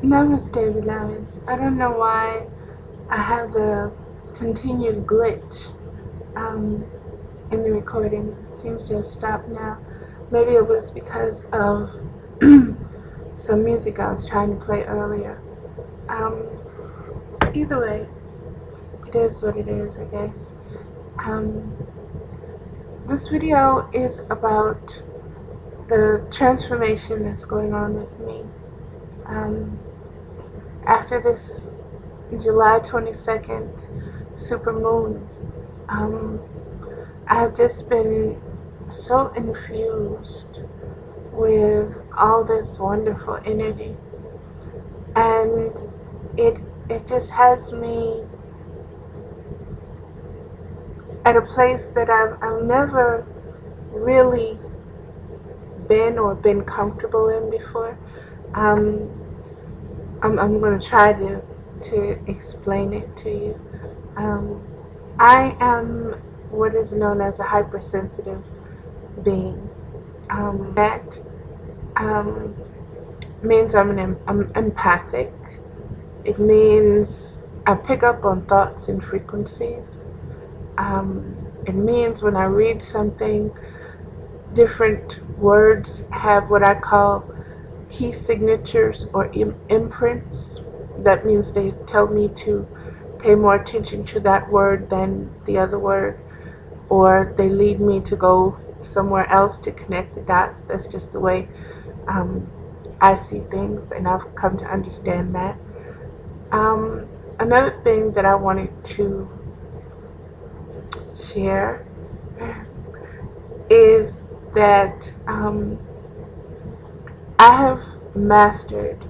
Namaste, beloveds. I don't know why I have the continued glitch um, in the recording. It seems to have stopped now. Maybe it was because of some music I was trying to play earlier. Um, Either way, it is what it is, I guess. Um, this video is about the transformation that's going on with me. Um, After this July 22nd super moon, I have just been so infused with all this wonderful energy, and it just has me at a place that I've never really been comfortable in before. Um, I'm going to try to explain it to you. Um, I am what is known as a hypersensitive being. That um, means I'm empathic. It means I pick up on thoughts and frequencies. It means when I read something, different words have what I call key signatures or imprints. That means they tell me to pay more attention to that word than the other word, or they lead me to go somewhere else to connect the dots. That's just the way I see things, and I've come to understand that. Another thing that I wanted to share is that I have mastered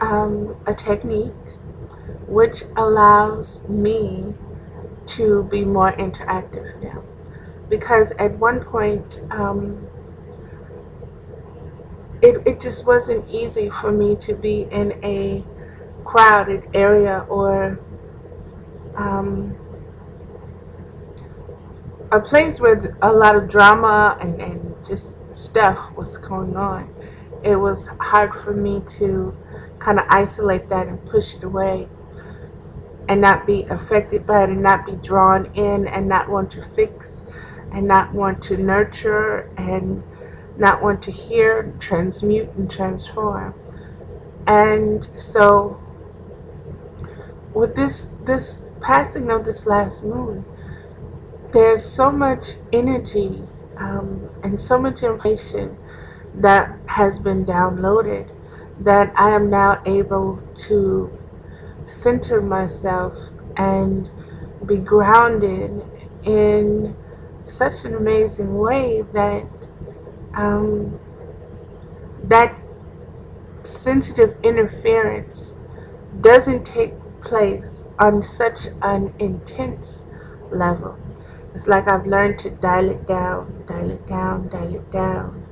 a technique which allows me to be more interactive now. Because at one point, it just wasn't easy for me to be in a crowded area or a place with a lot of drama and just stuff was going on. It was hard for me to kind of isolate that and push it away and not be affected by it and not be drawn in and not want to fix and not want to nurture and not want to hear, transmute, and transform. And so with this passing of this last moon, there's so much energy and so much information that has been downloaded that I am now able to center myself and be grounded in such an amazing way that that sensitive interference doesn't take place on such an intense level. It's like I've learned to dial it down, dial it down, dial it down.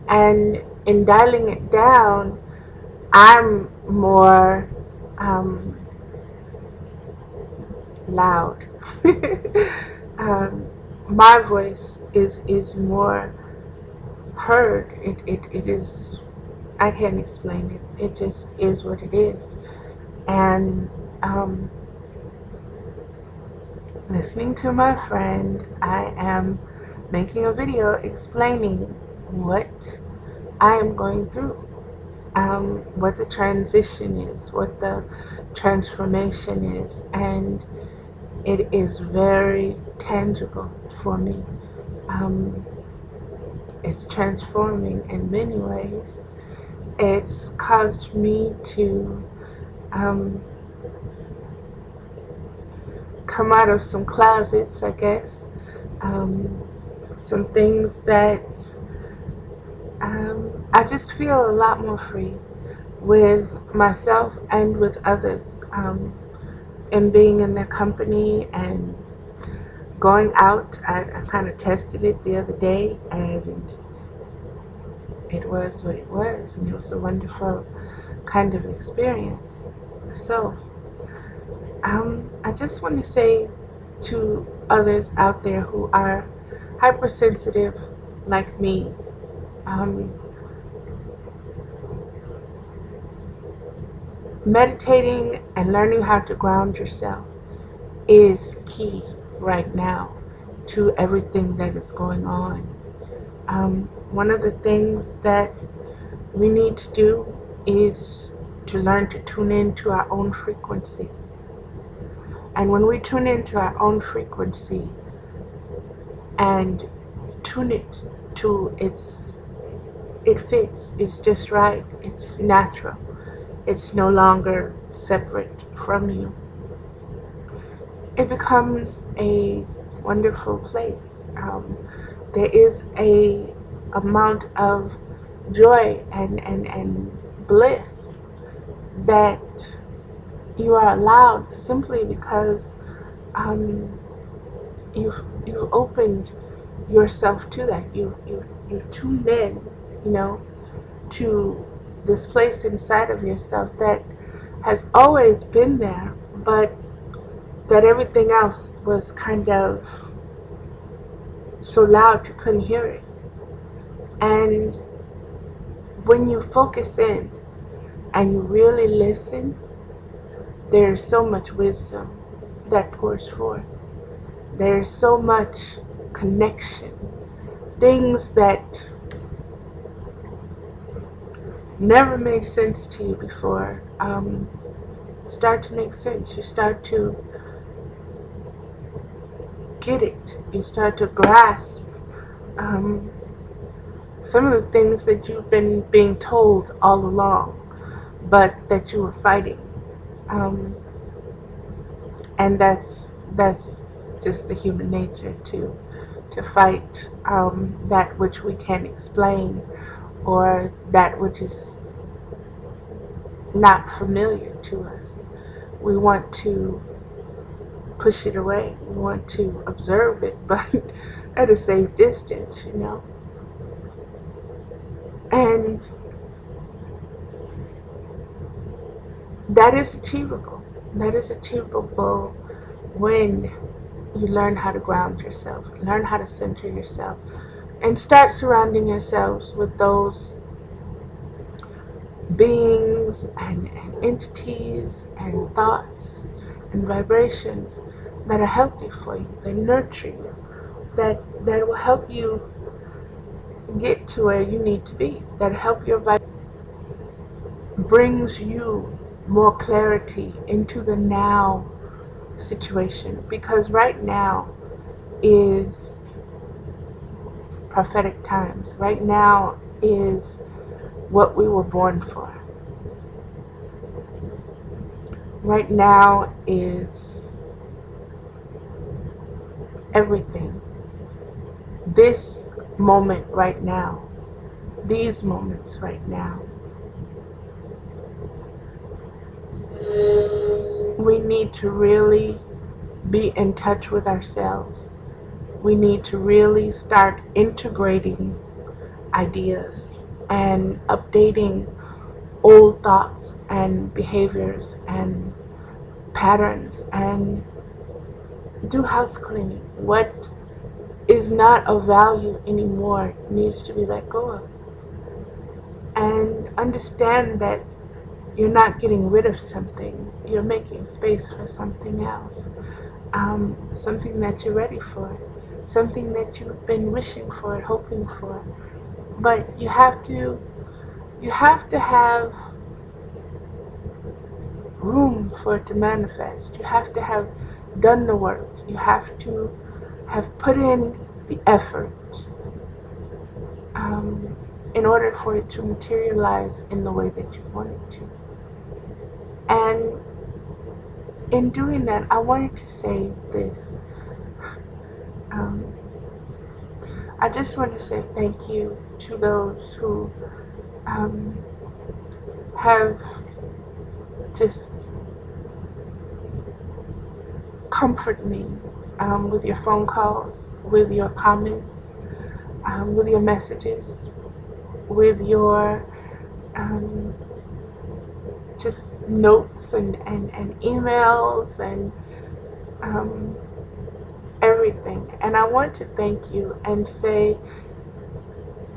And in dialing it down, I'm more loud. My voice is more heard. It is, I can't explain it. It just is what it is. And listening to my friend, I am making a video explaining what I am going through, what the transition is, what the transformation is, and it is very tangible for me. It's transforming in many ways. It's caused me to come out of some closets, I guess. Some things that I just feel a lot more free with myself and with others, and being in their company and going out. I kind of tested it the other day, and it was what it was, and it was a wonderful kind of experience. So I just want to say to others out there who are hypersensitive like me, meditating and learning how to ground yourself is key right now to everything that is going on. One of the things that we need to do is to learn to tune into our own frequency. And when we tune into our own frequency and tune it to it fits, it's just right, it's natural, it's no longer separate from you, it becomes a wonderful place. There is a amount of joy and bliss that you are allowed simply because you've opened yourself to that. You've tuned in, you know, to this place inside of yourself that has always been there, but that everything else was kind of so loud you couldn't hear it. And when you focus in and you really listen, there's so much wisdom that pours forth. There's so much connection. Things that never made sense to you before start to make sense. You start to get it. You start to grasp some of the things that you've been being told all along, but that you were fighting. And that's just the human nature to fight that which we can't explain, or that which is not familiar to us. We want to push it away. We want to observe it, but at a safe distance, you know. And that is achievable. That is achievable when you learn how to ground yourself, learn how to center yourself, and start surrounding yourselves with those beings and entities and thoughts and vibrations that are healthy for you, that nurture you, that will help you get to where you need to be, that help your brings you more clarity into the now situation, because right now is prophetic times. Right now is what we were born for. Right now is everything. This moment right now, these moments right now, we need to really be in touch with ourselves. We need to really start integrating ideas and updating old thoughts and behaviors and patterns, and do house cleaning. What is not of value anymore needs to be let go of. And understand that you're not getting rid of something, you're making space for something else. Something that you're ready for, something that you've been wishing for and hoping for. But you have to have room for it to manifest. You have to have done the work. You have to have put in the effort in order for it to materialize in the way that you want it to. And in doing that, I wanted to say this. I just want to say thank you to those who have just comforted me with your phone calls, with your comments, with your messages, with your just notes and emails and everything. And I want to thank you and say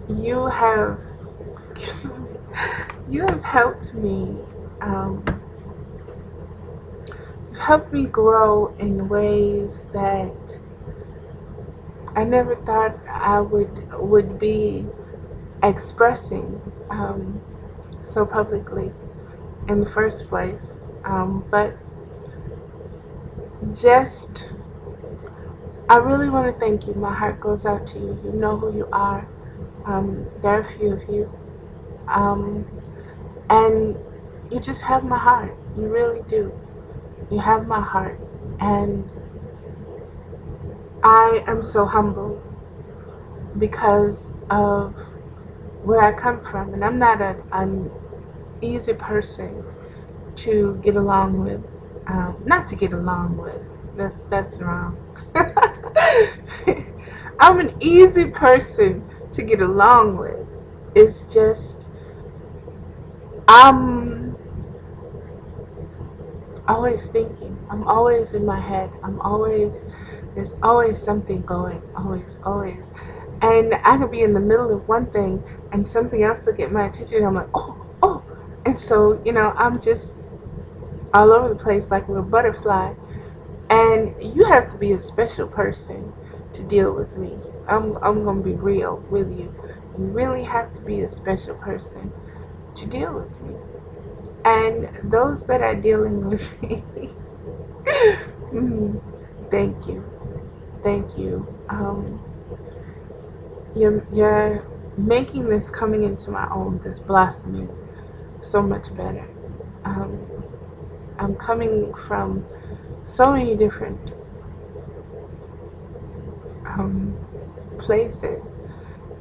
you have, excuse me, you have helped me helped me grow in ways that I never thought I would be expressing so publicly in the first place. But just, I really want to thank you. My heart goes out to you. You know who you are. There are a few of you. Um, and you just have my heart. You really do. You have my heart. And I am so humbled because of where I come from. And I'm not an easy person to get along with. Not to get along with. That's wrong. I'm an easy person to get along with. It's just I'm always thinking. I'm always in my head. There's always something going. Always, always. And I could be in the middle of one thing and something else will get my attention. And I'm like, oh, oh. And so, I'm just all over the place like a little butterfly. And you have to be a special person to deal with me. I'm going to be real with you. You really have to be a special person to deal with me. And those that are dealing with me, thank you. Thank you. You're making this coming into my own, this blossoming, so much better. I'm coming from so many different places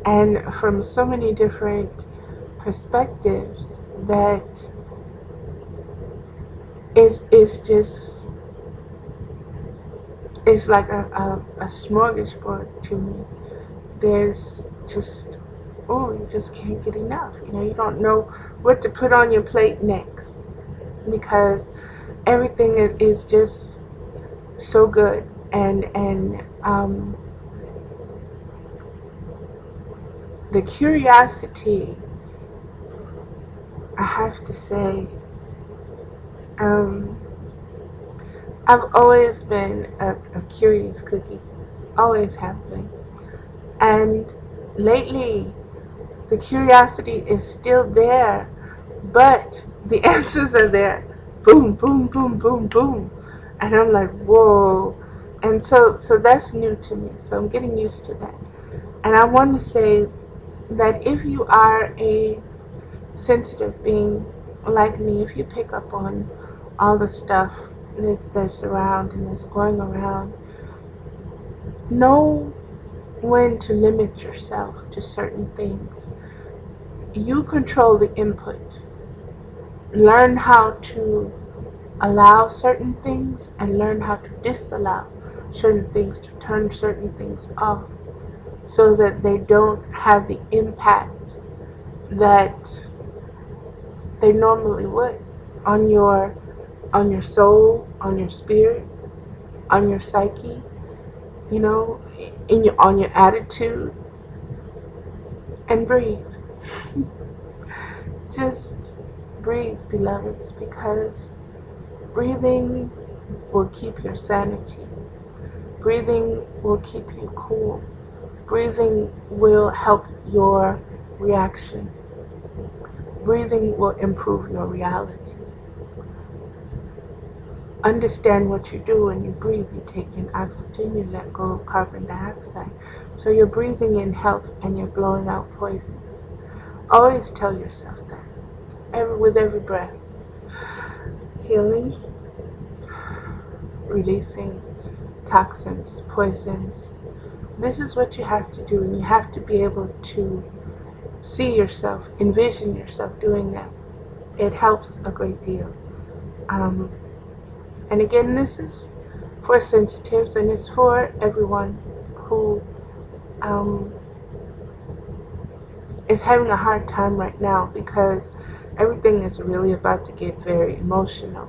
and from so many different perspectives that is just, it's like a smorgasbord to me. There's just, oh, you just can't get enough. You don't know what to put on your plate next because everything is just so good. And the curiosity, I have to say, I've always been a curious cookie, always have been. And lately, the curiosity is still there, but the answers are there. Boom, boom, boom, boom, boom. And I'm like, whoa. And so that's new to me. So I'm getting used to that. And I want to say that if you are a sensitive being like me, if you pick up on all the stuff that's around and that's going around, know when to limit yourself to certain things. You control the input. Learn how to allow certain things and learn how to disallow certain things, to turn certain things off so that they don't have the impact that they normally would on your soul, on your spirit, on your psyche, on your attitude. And breathe. Just breathe, beloveds, because breathing will keep your sanity. Breathing will keep you cool. Breathing will help your reaction. Breathing will improve your reality. Understand what you do when you breathe. You take in oxygen, you let go of carbon dioxide. So you're breathing in health and you're blowing out poisons. Always tell yourself that. With every breath. Healing, releasing toxins, poisons. This is what you have to do, and you have to be able to see yourself, envision yourself doing that. It helps a great deal. And again, this is for sensitives, and it's for everyone who is having a hard time right now because everything is really about to get very emotional.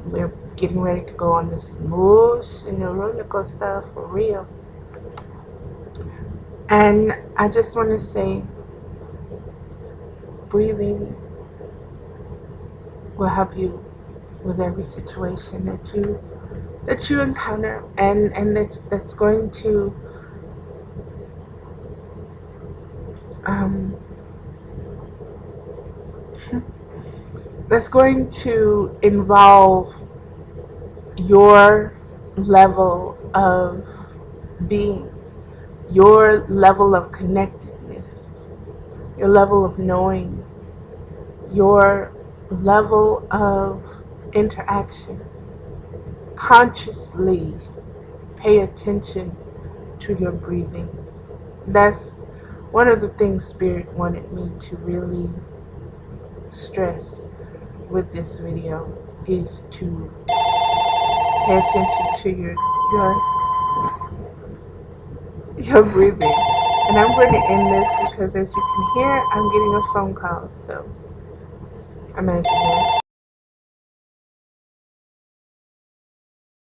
We're getting ready to go on this emotional roller coaster for real. And I just want to say, breathing will help you with every situation that you encounter, and that's going to um, that's going to involve your level of being, your level of connectedness, your level of knowing, your level of interaction. Consciously pay attention to your breathing. That's one of the things Spirit wanted me to really stress with this video, is to pay attention to your breathing. And I'm going to end this because, as you can hear, I'm getting a phone call. So imagine that.